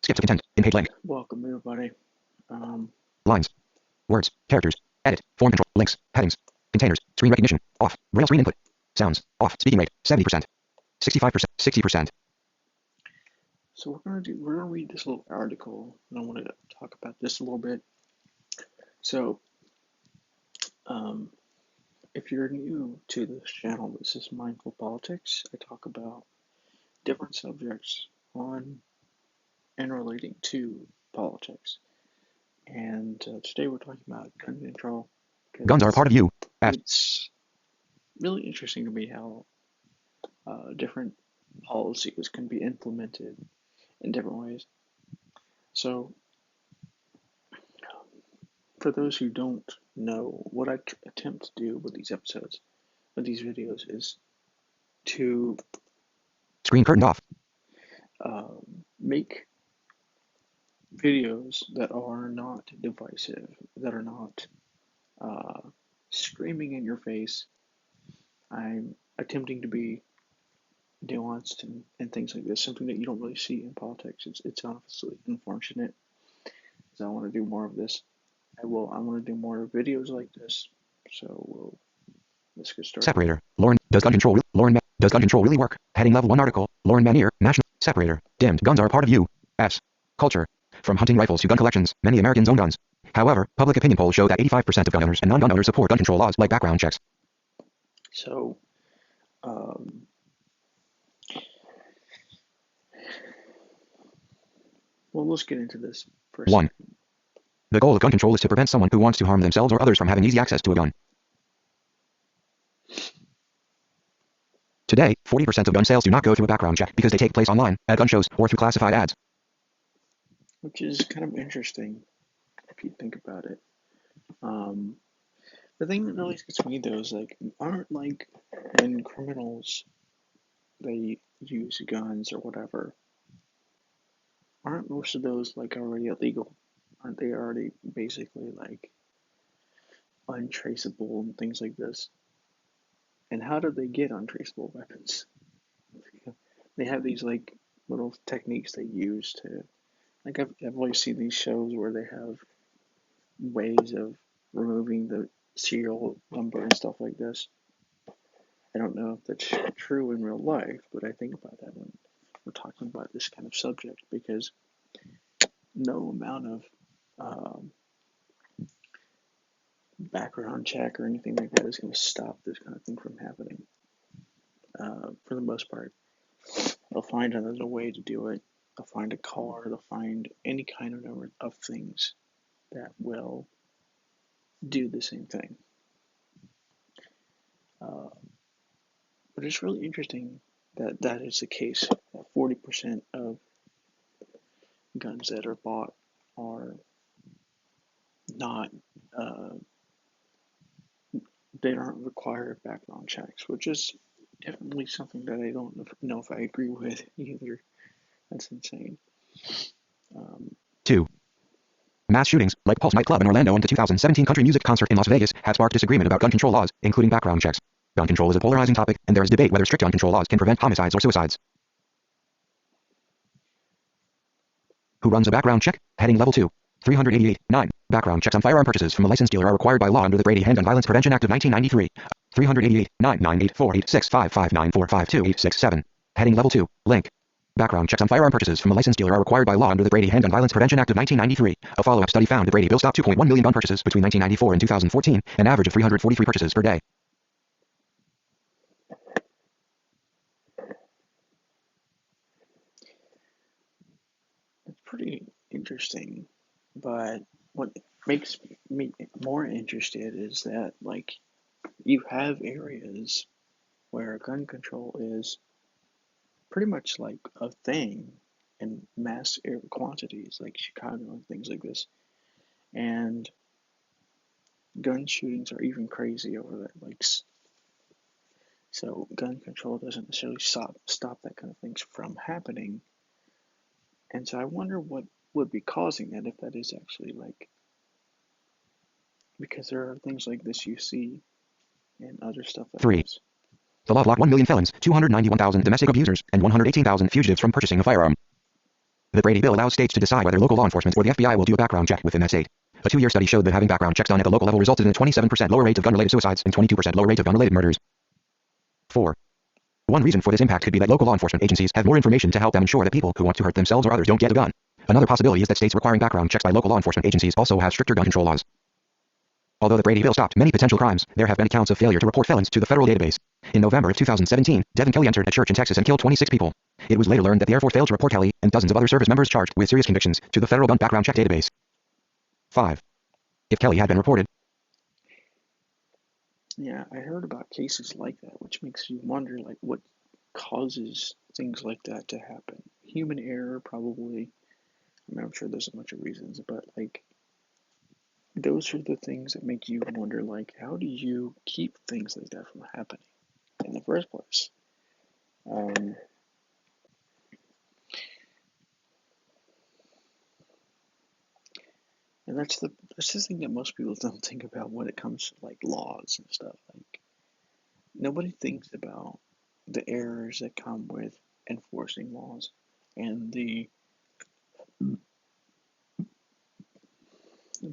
Skip to content. In page link. Welcome, everybody. Um, Lines. Words. Characters. Edit. Form control. Links. Headings. Containers. Screen recognition. Off. Braille screen input. Sounds. Off. Speaking rate. 70%. 65%. 60%. so we're gonna read this little article, and I want to talk about this a little bit. So, um, if you're new to this channel, this is Mindful Politics. I talk about different subjects on and relating to politics. And today we're talking about gun control Guns are because part of you. it's really interesting to me how different policies can be implemented in different ways. So, for those who don't know, what I attempt to do with these episodes, with these videos, is to Screen curtained off. make videos that are not divisive, that are not screaming in your face. I'm attempting to be nuanced and things like this, something that you don't really see in politics. It's honestly unfortunate. So I want to do more of this. I want to do more videos like this. So let's get started. Separator. Lauren. Does gun control. Lauren. Does gun control really work? Heading level 1 article. Lauren Manier. National. Separator. Dimmed. Guns are part of you. S. Culture. From hunting rifles to gun collections, many Americans own guns. However, public opinion polls show that 85% of gun owners and non-gun owners support gun control laws like background checks. So, um, well, let's get into this for a 1. second. The goal of gun control is to prevent someone who wants to harm themselves or others from having easy access to a gun. Today, 40% of gun sales do not go through a background check because they take place online, at gun shows, or through classified ads. Which is kind of interesting if you think about it. The thing that always gets me though is like, aren't like when criminals they use guns or whatever, aren't most of those like already illegal? Aren't they already basically like untraceable and things like this? And how do they get untraceable weapons? They have these like little techniques they use to like I've always seen these shows where they have ways of removing the serial number and stuff like this. I don't know if that's true in real life, but I think about that when we're talking about this kind of subject because no amount of um, background check or anything like that is going to stop this kind of thing from happening. For the most part, they'll find another way to do it. They'll find a car. They'll find any kind of number of things that will do the same thing. Uh, but it's really interesting that that is the case. That 40% of guns that are bought are not uh, they aren't required background checks, which is definitely something that I don't know if I agree with either. That's insane. Um, 2. Mass shootings, like Pulse nightclub in Orlando and the 2017 country music concert in Las Vegas, have sparked disagreement about gun control laws, including background checks. Gun control is a polarizing topic, and there is debate whether strict gun control laws can prevent homicides or suicides. Who runs a background check? Heading level 2. 388. 9. Background checks on firearm purchases from a licensed dealer are required by law under the Brady Handgun Violence Prevention Act of 1993. 388. 9. 9848655945287. Heading level 2. Link. Background checks on firearm purchases from a licensed dealer are required by law under the Brady Handgun Violence Prevention Act of 1993. A follow-up study found that Brady Bill stopped 2.1 million gun purchases between 1994 and 2014, an average of 343 purchases per day. it's pretty interesting, but what makes me more interested is that like you have areas where gun control is pretty much like a thing in mass quantities, like Chicago and things like this. And gun shootings are even crazy over there. Like, so gun control doesn't necessarily stop that kind of things from happening. And so I wonder what would be causing that if that is actually like because there are things like this you see in other stuff that 3. has. The law blocked 1 million felons, 291,000 domestic abusers, and 118,000 fugitives from purchasing a firearm. The Brady Bill allows states to decide whether local law enforcement or the FBI will do a background check within that state. A 2-year study showed that having background checks done at the local level resulted in a 27% lower rate of gun-related suicides and 22% lower rate of gun-related murders. 4. One reason for this impact could be that local law enforcement agencies have more information to help them ensure that people who want to hurt themselves or others don't get a gun. Another possibility is that states requiring background checks by local law enforcement agencies also have stricter gun control laws. Although the Brady Bill stopped many potential crimes, there have been accounts of failure to report felons to the federal database. In November of 2017, Devin Kelly entered a church in Texas and killed 26 people. It was later learned that the Air Force failed to report Kelly and dozens of other service members charged with serious convictions to the federal gun background check database. 5. If Kelly had been reported. Yeah, I heard about cases like that, which makes you wonder, like, what causes things like that to happen. Human error, probably. I mean, I'm sure there's a bunch of reasons, but, like, those are the things that make you wonder, like, how do you keep things like that from happening in the first place? And that's the thing that most people don't think about when it comes to like laws and stuff. Like nobody thinks about the errors that come with enforcing laws and the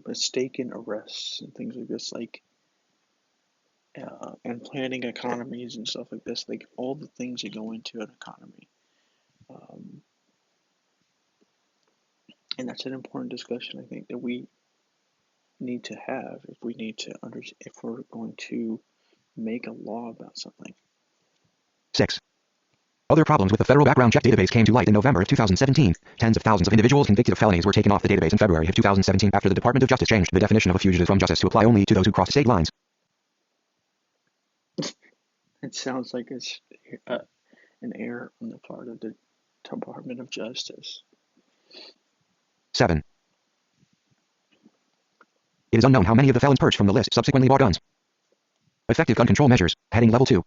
mistaken arrests and things like this, like and planning economies and stuff like this, like all the things that go into an economy. And that's an important discussion, I think, that we need to have if we need to if we're going to make a law about something. 6. Other problems with the federal background check database came to light in November of 2017. Tens of thousands of individuals convicted of felonies were taken off the database in February of 2017 after the Department of Justice changed the definition of a fugitive from justice to apply only to those who crossed state lines. It sounds like it's an error on the part of the Department of Justice. 7. It is unknown how many of the felons purged from the list subsequently bought guns. Effective gun control measures, heading level 2.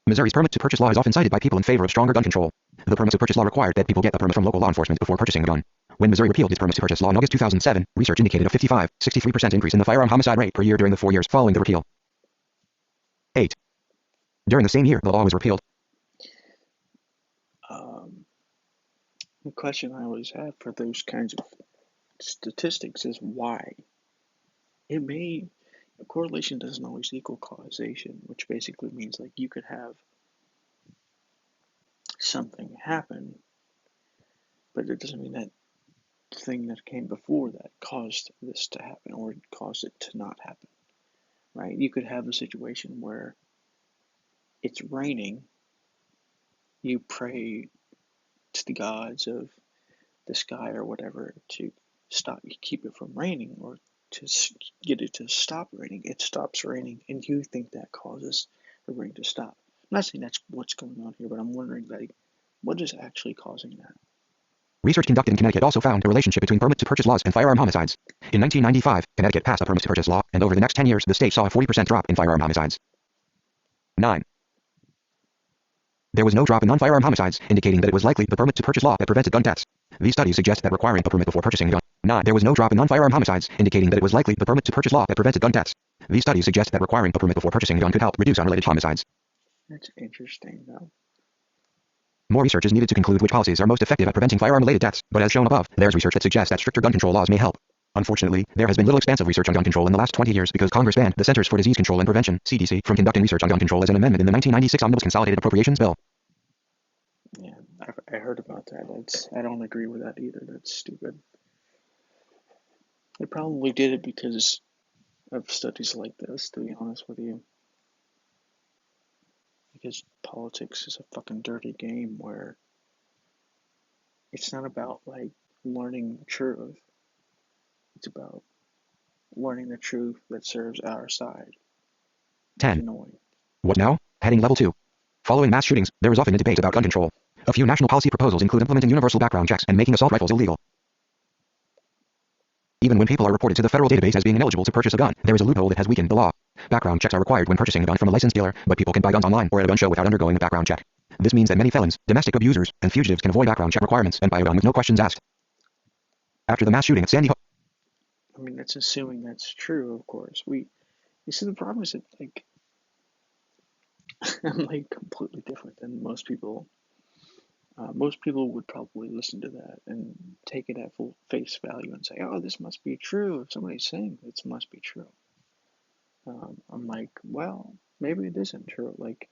Missouri's permit to purchase law is often cited by people in favor of stronger gun control. The permit to purchase law required that people get a permit from local law enforcement before purchasing a gun. When Missouri repealed its permit to purchase law in August 2007, research indicated a 63% increase in the firearm homicide rate per year during the 4 years following the repeal. 8. During the same year the law was repealed. The question I always have for those kinds of statistics is why. Correlation doesn't always equal causation, which basically means like you could have something happen, but it doesn't mean that thing that came before that caused this to happen or caused it to not happen, right? You could have a situation where it's raining, you pray to the gods of the sky or whatever to keep it from raining or to get it to stop raining. It stops raining, and you think that causes the rain to stop. I'm not saying that's what's going on here, but I'm wondering, like, what is actually causing that? Research conducted in Connecticut also found a relationship between permit to purchase laws and firearm homicides. In 1995, Connecticut passed a permit to purchase law, and over the next 10 years, the state saw a 40% drop in firearm homicides. 9. There was no drop in non-firearm homicides, indicating that it was likely the permit to purchase law that prevented gun deaths. These studies suggest that requiring a permit before purchasing a gun. 9. There was no drop in non-firearm homicides, indicating that it was likely the permit to purchase law that prevented gun deaths. These studies suggest that requiring a permit before purchasing a gun could help reduce unrelated homicides. That's interesting, though. More research is needed to conclude which policies are most effective at preventing firearm-related deaths, but as shown above, there's research that suggests that stricter gun control laws may help. Unfortunately, there has been little expansive research on gun control in the last 20 years because Congress banned the Centers for Disease Control and Prevention, CDC, from conducting research on gun control as an amendment in the 1996 Omnibus Consolidated Appropriations Bill. Yeah, I heard about that. I don't agree with that either. That's stupid. They probably did it because of studies like this, to be honest with you. Because politics is a fucking dirty game where it's not about like learning the truth. It's about learning the truth that serves our side. 10. Annoying. What now? Heading level 2. Following mass shootings, there is often a debate about gun control. A few national policy proposals include implementing universal background checks and making assault rifles illegal. Even when people are reported to the federal database as being ineligible to purchase a gun, there is a loophole that has weakened the law. Background checks are required when purchasing a gun from a licensed dealer, but people can buy guns online or at a gun show without undergoing a background check. This means that many felons, domestic abusers, and fugitives can avoid background check requirements and buy a gun with no questions asked. After the mass shooting at Sandy Hook. I mean, that's assuming that's true, of course. You see, the problem is that, like, I'm, like, completely different than most people. Most people would probably listen to that and take it at full face value and say, "Oh, this must be true." If somebody's saying this must be true, I'm like, well, maybe it isn't true. Like,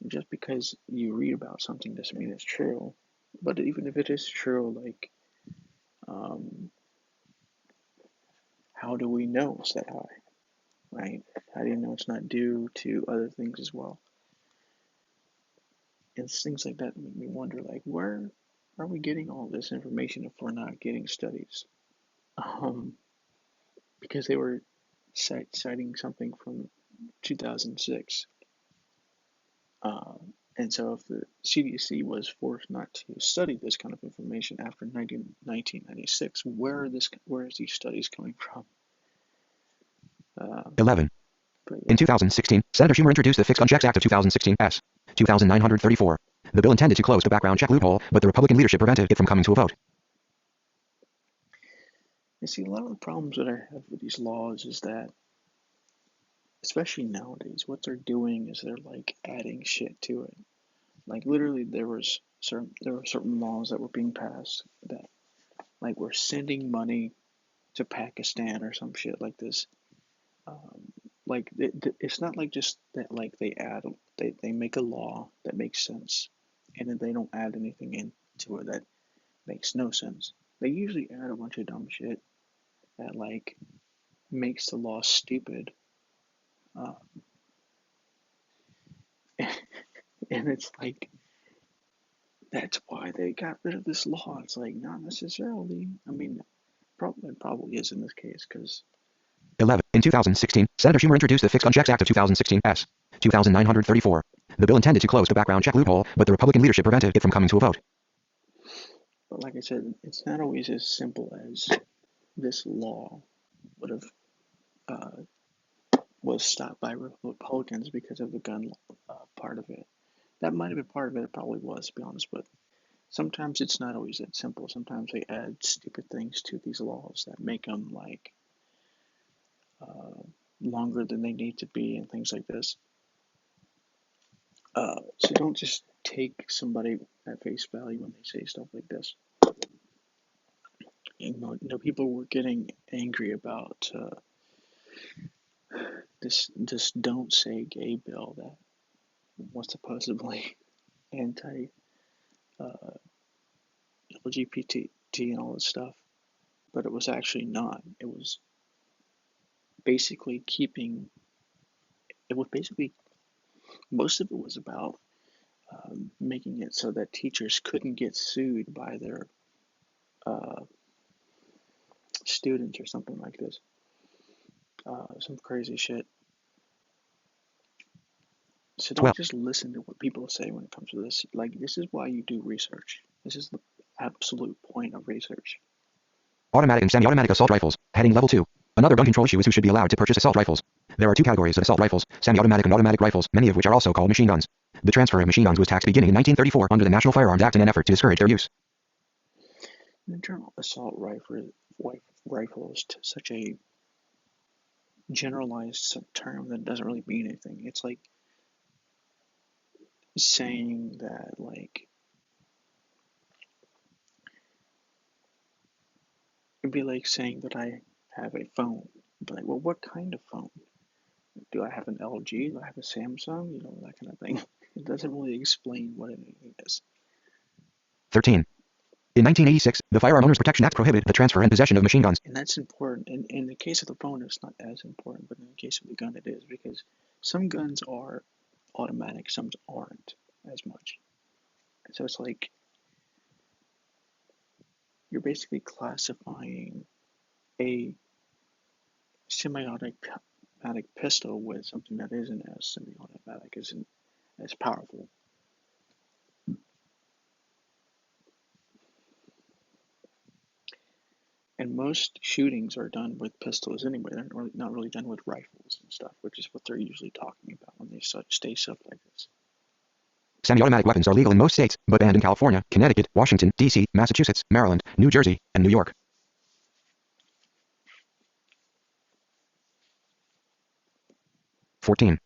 just because you read about something doesn't mean it's true. But even if it is true, like, um, how do we know it's that high, right? How do you know it's not due to other things as well? It's things like that make me wonder, like, where are we getting all this information if we're not getting studies? Um, because they were citing something from 2006. And so if the CDC was forced not to study this kind of information after 1996, where is these studies coming from? 11. But In yeah, 2016, Senator Schumer introduced the Fixed Gun Checks Act of 2016, S. 2934. The bill intended to close the background check loophole, but the Republican leadership prevented it from coming to a vote. you see, a lot of the problems that I have with these laws is that, especially nowadays, what they're doing is they're like adding shit to it. Like literally, there were certain laws that were being passed that like were sending money to Pakistan or some shit like this. Um, like it's not like just that like they make a law that makes sense, and then they don't add anything into it that makes no sense. They usually add a bunch of dumb shit that like makes the law stupid, uh, and it's like that's why they got rid of this law. It's like not necessarily. I mean, it probably is in this case because 11. In 2016, Senator Schumer introduced the Fixed Gun Checks Act of 2016, S. 2934. The bill intended to close the background check loophole, but the Republican leadership prevented it from coming to a vote. but like I said, it's not always as simple as this law would have was stopped by Republicans because of the gun part of it. That might have been part of it. It probably was, to be honest. But sometimes it's not always that simple. Sometimes they add stupid things to these laws that make them like longer than they need to be and things like this. So don't just take somebody at face value when they say stuff like this. People were getting angry about this "Don't Say Gay" bill that was supposedly anti LGBT and all this stuff, but it was actually not. It was basically keeping. It was basically most of it was about making it so that teachers couldn't get sued by their uh, students or something like this. Some crazy shit. So don't 12. just listen to what people say when it comes to this. Like, this is why you do research. This is the absolute point of research. Automatic and semi-automatic assault rifles. Heading level 2. Another gun control issue is who should be allowed to purchase assault rifles. There are two categories of assault rifles, semi-automatic and automatic rifles, many of which are also called machine guns. The transfer of machine guns was taxed beginning in 1934 under the National Firearms Act in an effort to discourage their use. Internal assault rifle is such a generalized term that doesn't really mean anything. It's like saying that, like, it'd be like saying that I have a phone. But like, well, what kind of phone? Do I have an LG? Do I have a Samsung? That kind of thing. It doesn't really explain what anything is. 13. In 1986, the Firearm Owners Protection Act prohibited the transfer and possession of machine guns. And that's important. In the case of the phone, it's not as important, but in the case of the gun, it is because some guns are automatic, some aren't as much. So it's like you're basically classifying a semi-automatic pistol with something that isn't as semi-automatic, isn't as powerful. And most shootings are done with pistols anyway. They're not really done with rifles and stuff, which is what they're usually talking about when they say stuff like this. Semi-automatic weapons are legal in most states, but banned in California, Connecticut, Washington, D.C., Massachusetts, Maryland, New Jersey, and New York. 14.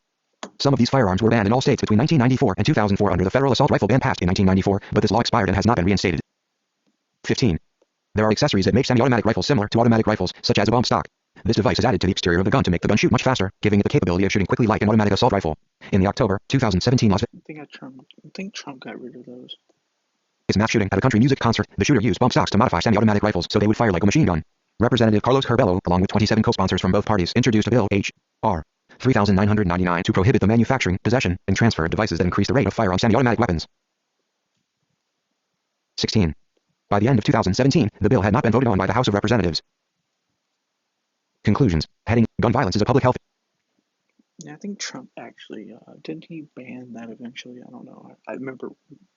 Some of these firearms were banned in all states between 1994 and 2004 under the federal assault rifle ban passed in 1994, but this law expired and has not been reinstated. 15. There are accessories that make semi-automatic rifles similar to automatic rifles, such as a bump stock. This device is added to the exterior of the gun to make the gun shoot much faster, giving it the capability of shooting quickly like an automatic assault rifle. In the October 2017 Las I think Trump got rid of those. Vegas mass shooting at a country music concert, the shooter used bump stocks to modify semi-automatic rifles so they would fire like a machine gun. Representative Carlos Curbelo, along with 27 co-sponsors from both parties, introduced a bill H.R. 3999 to prohibit the manufacturing, possession, and transfer of devices that increase the rate of fire on semi-automatic weapons. 16. By the end of 2017, the bill had not been voted on by the House of Representatives. Conclusions. Heading: Gun violence is a public health. Yeah, I think Trump actually didn't he ban that eventually? I don't know. I remember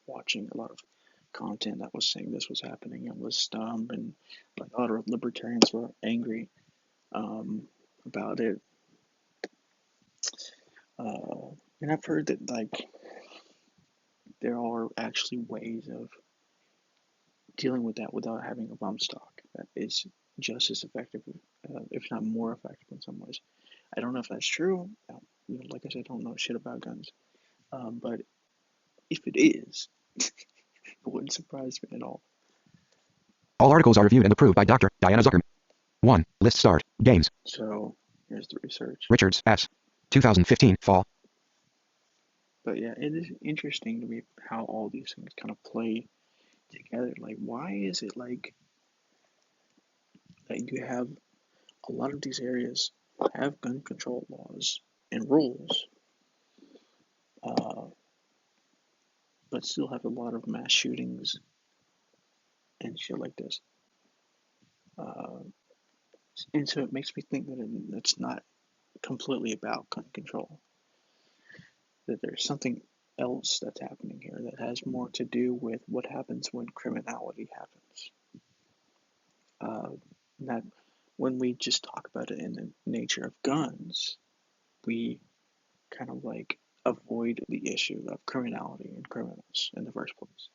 watching a lot of content that was saying this was happening and was dumb, and like a lot of libertarians were angry about it. And I've heard that like there are actually ways of dealing with that without having a bump stock that is just as effective, if not more effective in some ways. I don't know if that's true. Like I said, I don't know shit about guns. But if it is, it wouldn't surprise me at all. All articles are reviewed and approved by Dr. Diana Zuckerman. 1. List start. Games. So here's the research. Richards, S. 2015, Fall. But yeah, it is interesting to me how all these things kind of play together. Like, why is it like that you have a lot of these areas have gun control laws and rules, but still have a lot of mass shootings and shit like this. And so it makes me think that it's not completely about gun control. That there's something else that's happening here that has more to do with what happens when criminality happens. That when we just talk about it in the nature of guns, we kind of like avoid the issue of criminality and criminals in the first place.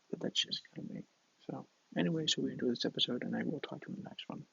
But that's just kind of me. So, anyway, so we enjoy this episode, and I will talk to you in the next one.